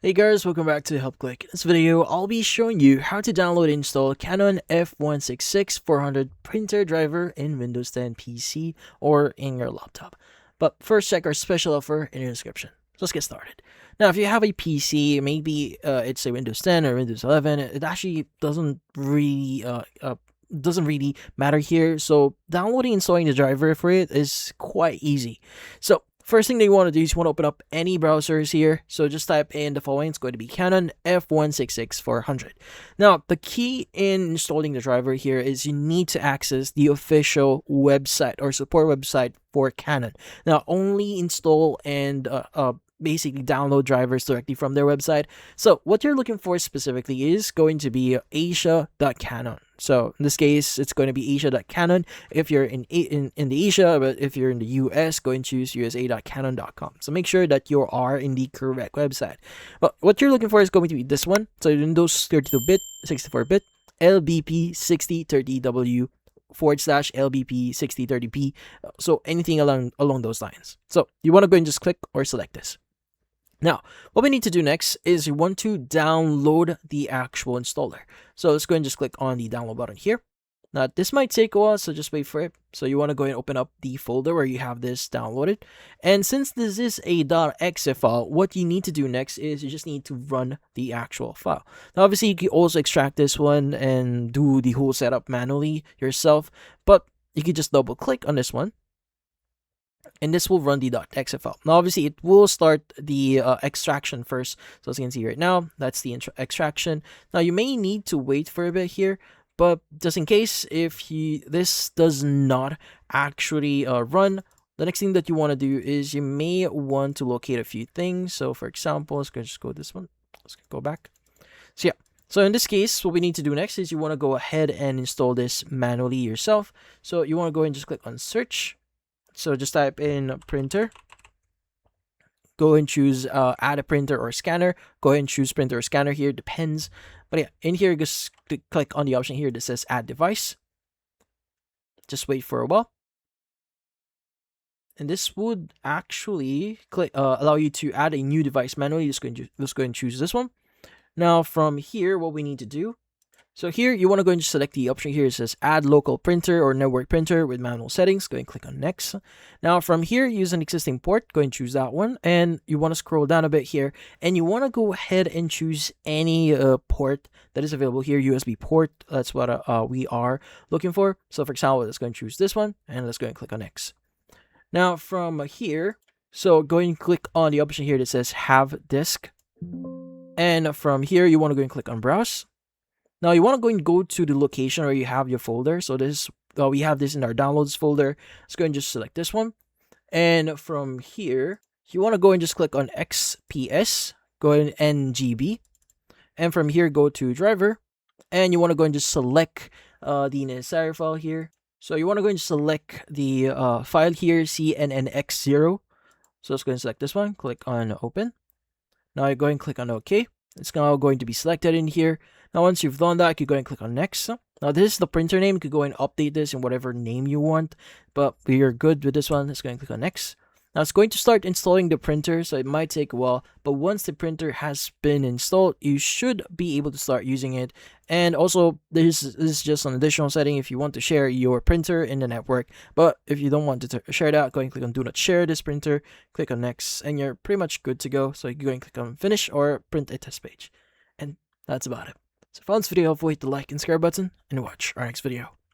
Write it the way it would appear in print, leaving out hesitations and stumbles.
Hey guys, welcome back to Help Click. In this video, I'll be showing you how to download and install Canon F166 400 printer driver in Windows 10 PC or in your laptop. But first, check our special offer in the description. So let's get started. Now, if you have a PC, maybe it's a Windows 10 or Windows 11, it actually doesn't really matter here. So downloading and installing the driver for it is quite easy. So first thing that you want to do is you want to open up any browsers here. So just type in the following. It's going to be Canon F166 400. Now, the key in installing the driver here is you need to access the official website or support website for Canon. Now, only install and basically download drivers directly from their website. So what you're looking for specifically is going to be asia.canon. So in this case, it's going to be asia.canon if you're in the Asia, but if you're in the US, go and choose usa.canon.com. So make sure that you are in the correct website. But what you're looking for is going to be this one. So Windows 32-bit, 64-bit, LBP 6030W /LBP 6030P. So anything along those lines. So you want to go and just click or select this. Now, what we need to do next is you want to download the actual installer. So let's go and just click on the download button here. Now, this might take a while, so just wait for it. So you want to go and open up the folder where you have this downloaded. And since this is a .exe file, what you need to do next is you just need to run the actual file. Now, obviously, you can also extract this one and do the whole setup manually yourself, but you can just double click on this one. And this will run the .exe file. Now, obviously, it will start the extraction first. So as you can see right now, that's the extraction. Now, you may need to wait for a bit here, but just in case, if this does not actually run, the next thing that you want to do is you may want to locate a few things. So for example, let's just go this one. Let's go back. So yeah. So in this case, what we need to do next is you want to go ahead and install this manually yourself. So you want to go and just click on search. So just type in printer. Go and choose add a printer or scanner. Go ahead and choose printer or scanner here. Depends. But yeah, in here, just click on the option here that says add device. Just wait for a while. And this would actually allow you to add a new device manually. Just go and choose this one. Now from here, what we need to do. So here, you want to go and just select the option here. It says add local printer or network printer with manual settings. Go and click on next. Now from here, use an existing port. Go and choose that one. And you want to scroll down a bit here. And you want to go ahead and choose any port that is available here. USB port. That's what we are looking for. So for example, let's go and choose this one. And let's go and click on next. Now from here, so go and click on the option here that says have disk. And from here, you want to go and click on browse. Now you want to go and go to the location where you have your folder. So this we have this in our downloads folder. Let's go and just select this one. And from here, you want to go and just click on XPS, go in NGB. And from here, go to driver. And you want to go and just select the necessary file here. So you want to go and select the file here, CNNX0. So let's go and select this one. Click on open. Now you go and click on OK. It's now going to be selected in here. Now, once you've done that, you can go and click on next. Now, this is the printer name. You could go and update this in whatever name you want, but we are good with this one. Let's go and click on next. Now, it's going to start installing the printer, so it might take a while, but once the printer has been installed, you should be able to start using it. And also, this is just an additional setting if you want to share your printer in the network, but if you don't want to share that, go and click on do not share this printer, click on next, and you're pretty much good to go. So you can go and click on finish or print a test page. And that's about it. So if you found this video helpful, hit the like and subscribe button, and watch our next video.